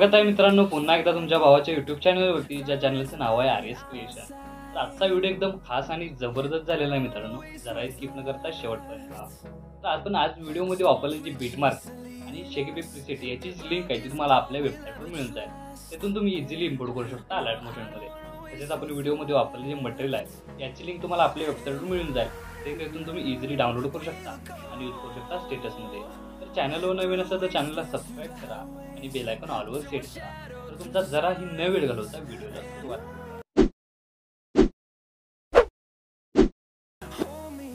स्वागत आहे मित्रांनो पुन्हा एकदा तुमच्या भावाच्या यूट्यूब चॅनलवरती, ज्या चॅनलचं नाव आहे RS क्रिएशन। तर आजचा व्हिडिओ एकदम खास आणि जबरदस्त झालेला आहे मित्रांनो, जरा स्किप न करता शेवटपर्यंत पहा। तर आपण आज व्हिडिओमध्ये वापरलेली जी बीटमार्क आणि शेकीबी प्रीसेट याची लिंक आहे ती तुम्हाला आपल्या वेबसाईटवर मिळून जाईल। त्यातून तुम्ही इझिली इम्पोर्ट करू शकता अलर्ट मोशनमध्ये। तसेच आपण व्हिडिओमध्ये वापरलेले जे मटेरियल आहे याची लिंक तुम्हाला आपल्या वेबसाईटवर मिळून जाईल, त्यातून तुम्ही इझिली डाउनलोड करू शकता आणि यूज करू शकता स्टेटसमध्ये। तर चॅनलवर नवीन असेल तर चॅनलला सबस्क्राईब करा आणि बेल आयकॉन ऑलवर सेट करा, तर तुमचा जराही न वेळ घालवता व्हिडिओला सुरुवात करा।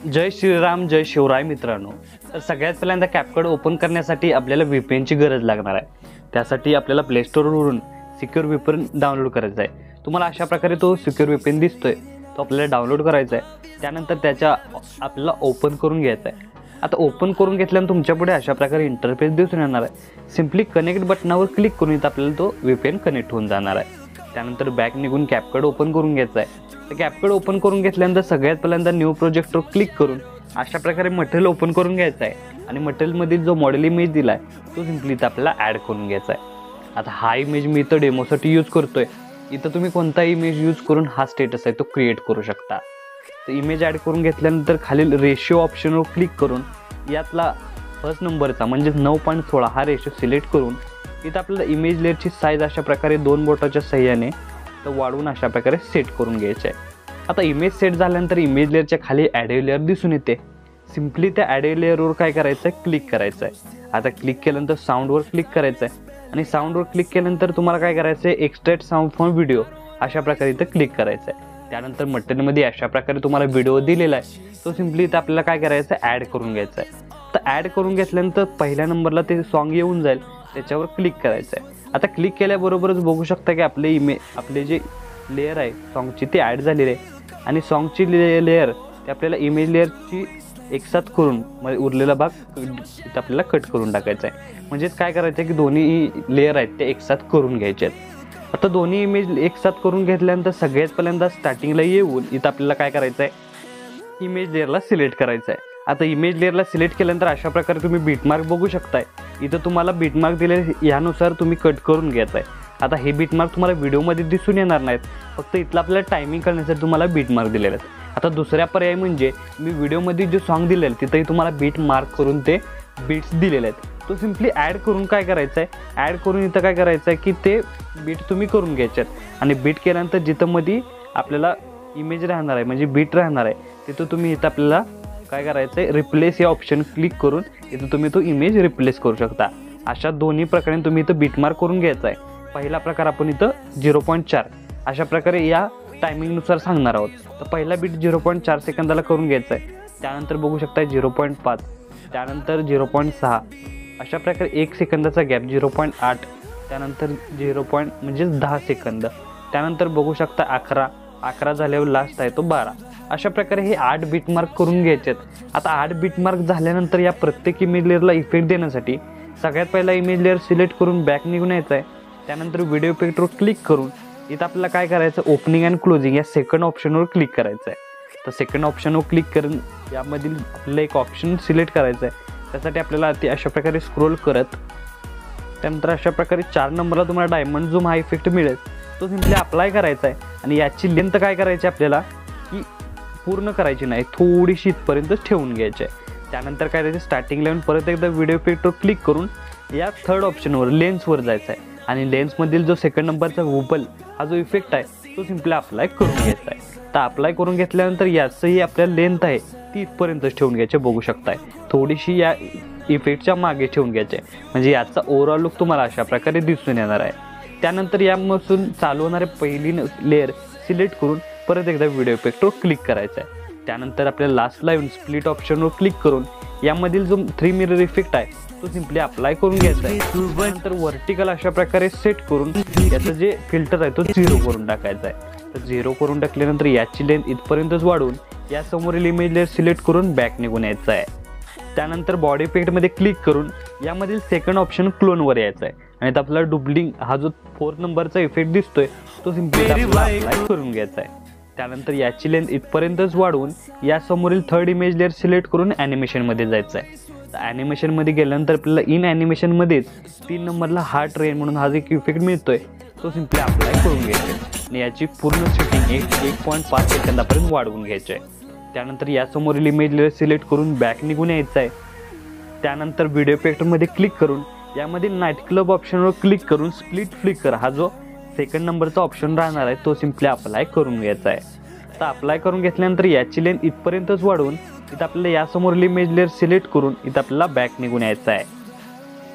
जय श्रीराम जय शिवराय मित्रांनो। तर सगळ्यात पहिल्यांदा कॅपकट ओपन करण्यासाठी आपल्याला VPN ची गरज लागणार आहे। त्यासाठी आपल्याला प्ले स्टोअरवरून सिक्युअर VPN डाउनलोड करायचा आहे। तुम्हाला अशा प्रकारे तो सिक्युअर VPN दिसतोय, तो आपल्याला डाउनलोड करायचा आहे। त्यानंतर त्याच्या आपल्याला ओपन करून घ्यायचा आहे। आता ओपन करून घेतल्यानंतर तुमच्यापुढे अशा प्रकारे इंटरफेस दिसून येणार आहे। सिंपली कनेक्ट बटनावर क्लिक करून इथं आपल्याला तो VPN कनेक्ट होऊन जाणार आहे। त्यानंतर बॅक निघून कॅपकट ओपन करून घ्यायचा आहे। तर कॅपकट ओपन करून घेतल्यानंतर सगळ्यात पहिल्यांदा न्यू प्रोजेक्टवर क्लिक करून अशा प्रकारे मटेरियल ओपन करून घ्यायचं आहे आणि मटेरियलमध्ये जो मॉडेल इमेज दिला आहे तो सिंपली इथं आपल्याला ॲड करून घ्यायचा आहे। आता हा इमेज मी इथं डेमोसाठी यूज करतोय। इथं तुम्ही कोणता इमेज यूज करून हा स्टेटस आहे तो क्रिएट करू शकता। तर इमेज ॲड करून घेतल्यानंतर खालील रेशिओ ऑप्शनवर क्लिक करून यातला फर्स्ट नंबरचा म्हणजे 9.16 हा रेशो सिलेक्ट करून इथं आपल्याला इमेज लेअरची साईज अशा प्रकारे 2 बोटाच्या सहाय्याने तर वाढवून अशा प्रकारे सेट करून घ्यायचे आहे। आता इमेज सेट झाल्यानंतर इमेज लेअरच्या खाली ॲडिओ लेअर दिसून येते। सिंपली त्या ॲडिओ लेअरवर काय करायचं आहे, क्लिक करायचं आहे। आता क्लिक केल्यानंतर साऊंडवर क्लिक करायचं आहे आणि साऊंडवर क्लिक केल्यानंतर तुम्हाला काय करायचं आहे, एक्सट्रॅक्ट साऊंड फ्रॉम व्हिडिओ अशा प्रकारे इथं क्लिक करायचं आहे। त्यानंतर मटेरियलमध्ये अशा प्रकारे तुम्हाला व्हिडिओ दिलेला आहे, तो सिंपली इथं आपल्याला काय करायचं आहे, ॲड करून घ्यायचा आहे। तर ॲड करून घेतल्यानंतर पहिल्या नंबरला ते सॉन्ग येऊन जाईल, त्याच्यावर क्लिक करायचं आहे। आता क्लिक केल्याबरोबरच बघू शकता की आपले जे लेअर आहे सॉन्गची ती ॲड झालेली आहे आणि सॉन्गची लेअर ते आपल्याला इमेज लेअरची एकसाथ करून उरलेला भाग इथं आपल्याला कट करून टाकायचा आहे। म्हणजेच काय करायचं आहे की दोन्ही लेअर आहेत ते एकसाथ करून घ्यायचे आहेत। आता दोन्ही इमेज एकसाथ करून घेतल्यानंतर सगळ्यात पहिल्यांदा स्टार्टिंगला येऊन इथं आपल्याला काय करायचं आहे, इमेज लेअरला सिलेक्ट करायचं आहे। आता इमेज लेअरला सिलेक्ट केल्यानंतर अशा प्रकारे तुम्ही बीटमार्क बघू शकताय। इथं तुम्हाला बीटमार्क दिले यानुसार तुम्ही कट करून घ्यायचं आहे। आता हे बीटमार्क तुम्हाला व्हिडिओमध्ये दिसून येणार नाहीत, फक्त इथलं आपल्याला टायमिंग करण्यासाठी तुम्हाला बीटमार्क दिलेले आहेत। आता दुसऱ्या पर्याय म्हणजे मी व्हिडिओमध्ये जो सॉन्ग दिलेलं तिथंही तुम्हाला बीट मार्क करून ते बीट्स दिलेले आहेत, तो सिंपली ॲड करून काय करायचं आहे, ॲड करून इथं काय करायचं आहे की ते बीट तुम्ही करून घ्यायचे आहेत। आणि बीट केल्यानंतर जिथं मध्ये आपल्याला इमेज राहणार आहे म्हणजे बीट राहणार आहे तिथं तुम्ही इथं आपल्याला काय करायचं आहे, रिप्लेस या ऑप्शन क्लिक करून इथं तुम्ही तो इमेज रिप्लेस करू शकता। अशा दोन्ही प्रकारे तुम्ही इथं बीटमार्क करून घ्यायचा आहे। पहिला प्रकार आपण इथं 0.4 अशा प्रकारे या टायमिंगनुसार सांगणार आहोत। तर पहिला बीट 0.4 सेकंदाला करून घ्यायचा आहे। त्यानंतर बघू शकता 0.5, त्यानंतर 0.6 अशा प्रकारे 1 सेकंदाचा गॅप 0.8, त्यानंतर 10 सेकंद, त्यानंतर बघू शकता 11 झाल्यावर लास्ट आहे तो 12। अशा प्रकारे हे 8 बीटमार्क करून घ्यायचे आहेत। आता 8 बीटमार्क झाल्यानंतर या प्रत्येक इमेज लेअरला इफेक्ट देण्यासाठी सगळ्यात पहिला इमेज लेअर सिलेक्ट करून बॅक निघून यायचं आहे। त्यानंतर व्हिडिओ इफेक्टवर क्लिक करून इथं आपल्याला काय करायचं, ओपनिंग अँड क्लोजिंग या सेकंड ऑप्शनवर क्लिक करायचं आहे। तर सेकंड ऑप्शनवर क्लिक करून यामधील आपल्याला एक ऑप्शन सिलेक्ट करायचं आहे। त्यासाठी आपल्याला ते अशा प्रकारे स्क्रोल करत त्यानंतर अशा प्रकारे 4 नंबरला तुम्हाला डायमंड झूम हा इफेक्ट मिळेल, तो सिंपली अप्लाय करायचा आहे। आणि याची लेंथ काय करायची आपल्याला की पूर्ण करायची नाही, थोडीशी इथपर्यंतच ठेवून घ्यायची आहे। त्यानंतर काय करायचं, स्टार्टिंग लावून परत एकदा व्हिडिओ इफेक्टवर क्लिक करून या थर्ड ऑप्शनवर लेन्सवर जायचं आहे आणि लेन्समधील जो सेकंड नंबरचा वुबल हा जो इफेक्ट आहे तो सिंपली अप्लाय करून घ्यायचा आहे। तर अप्लाय करून घेतल्यानंतर याचंही आपल्याला लेंथ आहे ती इथपर्यंतच ठेवून घ्यायची बघू शकताय, थोडीशी या इफेक्टच्या मागे ठेवून घ्यायचे म्हणजे याचा ओव्हरऑल लुक तुम्हाला अशा प्रकारे दिसून येणार आहे। त्यानंतर यापासून चालू होणारे पहिली लेअर सिलेक्ट करून परत एकदा व्हिडिओ इफेक्टवर क्लिक करायचा आहे। त्यानंतर आपल्याला लास्टला येऊन स्प्लिट ऑप्शनवर क्लिक करून यामधील जो 3 मिरर इफेक्ट आहे तो सिंपली अप्लाय करून घ्यायचा आहे। त्यानंतर व्हर्टिकल अशा प्रकारे सेट करून याचं जे फिल्टर आहे तो 0 करून टाकायचा आहे। तर 0 करून टाकल्यानंतर याची लेंथ इथपर्यंतच वाढवून या समोरील इमेज लेअर सिलेक्ट करून बॅक निघून यायचं आहे। त्यानंतर बॉडी इफेक्टमध्ये क्लिक करून यामधील सेकंड ऑप्शन क्लोनवर यायचं आहे आणि आपल्याला डुबलिंग हा जो 4 नंबरचा इफेक्ट दिसतोय तो सिंपली अप्लाय करून घ्यायचा आहे। त्यानंतर याची लेंथ इथपर्यंतच वाढवून या समोरील थर्ड इमेज लेअर सिलेक्ट करून ॲनिमेशनमध्ये जायचं आहे। तर ॲनिमेशनमध्ये गेल्यानंतर आपल्याला इन ॲनिमेशनमध्येच 3 नंबरला हार्ट रेन म्हणून हा जो एक इफेक्ट मिळतोय तो सिम्पली अप्लाय करून घ्यायचा आहे आणि याची पूर्ण सेटिंग 1.5 सेकंदापर्यंत वाढवून घ्यायची आहे. त्यानंतर यासमोरील इमेज लेअर सिलेक्ट करून बॅक निघून यायचं आहे. त्यानंतर व्हिडिओ इफेक्टमध्ये क्लिक करून यामधील नाईट क्लब ऑप्शनवर क्लिक करून स्प्लिट फ्लिकर हा जो सेकंड नंबरचा ऑप्शन राहणार आहे तो सिम्पली अप्लाय करून घ्यायचा आहे. तर अप्लाय करून घेतल्यानंतर याची लेंथ इथपर्यंतच वाढवून इथं आपल्याला यासमोरील इमेज लेअर सिलेक्ट करून इथं आपल्याला बॅक निघून यायचं आहे.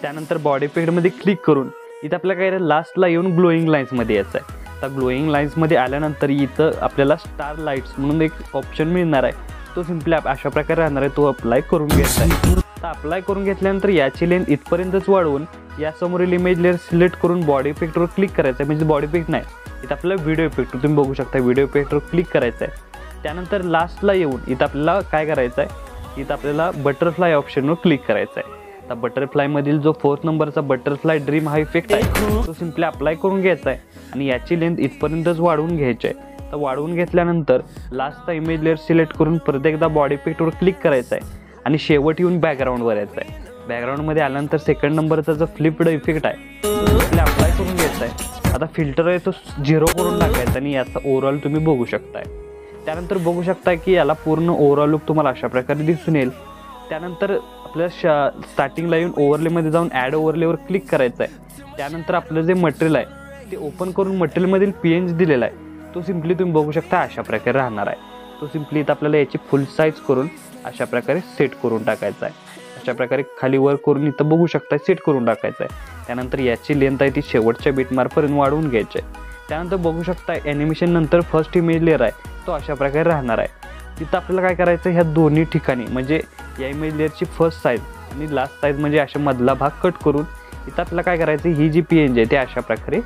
त्यानंतर बॉडी इफेक्टमध्ये क्लिक करून इथं आपल्याला काय लास्टला येऊन ग्लोईंग लाईन्समध्ये यायचं आहे. तर ग्लोईंग लाईन्समध्ये आल्यानंतर इथं आपल्याला स्टार लाईट्स म्हणून एक ऑप्शन मिळणार आहे तो सिम्पली अशा प्रकारे राहणार आहे, तो अप्लाय करून घ्यायचा आहे. तर अप्लाय करून घेतल्यानंतर याची लेंथ इथपर्यंतच वाढवून यासमोरील इमेज लेअर सिलेक्ट करून बॉडी इफेक्टवर क्लिक करायचं आहे. म्हणजे बॉडी इफेक्ट नाही, इथं आपल्याला व्हिडिओ इफेक्ट तुम्ही बघू शकता, व्हिडिओ इफेक्टवर क्लिक करायचं आहे. त्यानंतर लास्टला येऊन इथं आपल्याला काय करायचं आहे, इथं आपल्याला बटरफ्लाय ऑप्शनवर क्लिक करायचं आहे. आता बटरफ्लायमधील जो 4th नंबरचा बटरफ्लाय ड्रीम हा इफेक्ट आहे तो सिम्पली अप्लाय करून घ्यायचा आहे आणि याची लेंथ इथपर्यंतच वाढवून घ्यायची आहे. तर वाढवून घेतल्यानंतर लास्टचा इमेज लेअर सिलेक्ट करून परत एकदा बॉडी इफेक्टवर क्लिक करायचं आहे आणि शेवट येऊन बॅकग्राऊंडवर यायचं आहे. बॅकग्राऊंडमध्ये आल्यानंतर सेकंड नंबरचा जो फ्लिप्ड इफेक्ट आहे तो अप्लाय करून घ्यायचा आहे. आता फिल्टर आहे तो 0 करून टाकायचा आणि याचा ओव्हरऑल तुम्ही बघू शकताय. त्यानंतर बघू शकताय की याला पूर्ण ओव्हरऑल लुक तुम्हाला अशा प्रकारे दिसून येईल. त्यानंतर आपल्याला स्टार्टिंगला येऊन ओव्हरलेमध्ये जाऊन ॲड ओव्हरलेवर क्लिक करायचं आहे. त्यानंतर आपलं जे मटेरियल आहे ते ओपन करून मटेरियलमधील PNG दिलेला आहे तो सिम्पली तुम्ही बघू शकता अशा प्रकारे राहणार आहे. तो सिम्पली इथं आपल्याला याची फुल साईज करून अशा प्रकारे सेट करून टाकायचा आहे. अशा प्रकारे खाली वर करून इथं बघू शकता सेट करून टाकायचं आहे. त्यानंतर याची लेंथ आहे ती शेवटच्या बीटमार्कपर्यंत वाढवून घ्यायची आहे. त्यानंतर बघू शकता ॲनिमेशन नंतर फर्स्ट इमेज लेअर आहे तो अशा प्रकारे राहणार आहे. तिथं आपल्याला काय करायचं ह्या दोन्ही ठिकाणी म्हणजे या इमेज लेअरची फर्स्ट साईज आणि लास्ट साईज म्हणजे अशा मधला भाग कट करून इथं आपल्याला काय करायचं ही जी PNG आहे ते अशा प्रकारे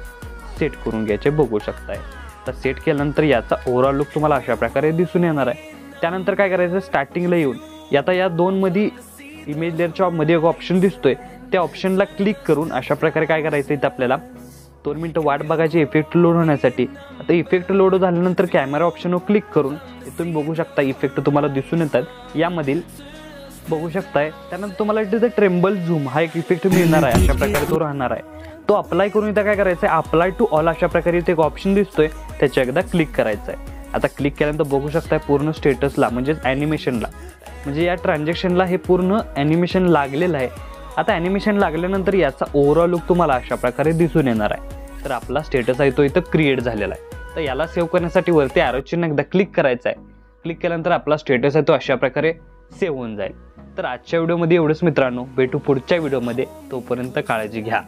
सेट करून घ्यायचे बघू शकताय. तर सेट केल्यानंतर याचा ओव्हरऑल लुक तुम्हाला अशा प्रकारे दिसून येणार आहे. त्यानंतर काय करायचं स्टार्टिंगला येऊन आता या दोनमध्ये इमेज लेअरच्या मध्ये एक ऑप्शन दिसतोय त्या ऑप्शनला क्लिक करून अशा प्रकारे काय करायचं इथं आपल्याला 2 मिनिटं वाट बघायची इफेक्ट लोड होण्यासाठी. आता इफेक्ट लोड झाल्यानंतर कॅमेरा ऑप्शनवर क्लिक करून तुम्ही बघू शकता इफेक्ट तुम्हाला दिसून येतात यामधील बघू शकताय. त्यानंतर तुम्हाला इथे ट्रेम्बल झूम हा एक इफेक्ट मिळणार आहे अशा प्रकारे तो राहणार आहे. तो अप्लाय करून इथं काय करायचं आहे अप्लाय टू ऑल अशा प्रकारे इथे एक ऑप्शन दिसतोय त्याच्या एकदा क्लिक करायचं आहे. आता क्लिक केल्यानंतर बघू शकताय पूर्ण स्टेटसला म्हणजेच ॲनिमेशनला म्हणजे या ट्रान्झॅक्शनला हे पूर्ण ॲनिमेशन लागलेलं आहे. आता ॲनिमेशन लागल्यानंतर याचा ओव्हरऑल लुक तुम्हाला अशा प्रकारे दिसून येणार आहे. तर आपला स्टेटस आहे तो इथं क्रिएट झालेला आहे. तर याला सेव्ह करण्यासाठी वरती ॲरो चिन्ह एकदा क्लिक करायचं आहे. क्लिक केल्यानंतर आपला स्टेटस आहे तो अशा प्रकारे सेव्ह होऊन जाईल. तर आजच्या व्हिडिओमध्ये एवढंच मित्रांनो, भेटू पुढच्या व्हिडिओमध्ये. तोपर्यंत काळजी घ्या.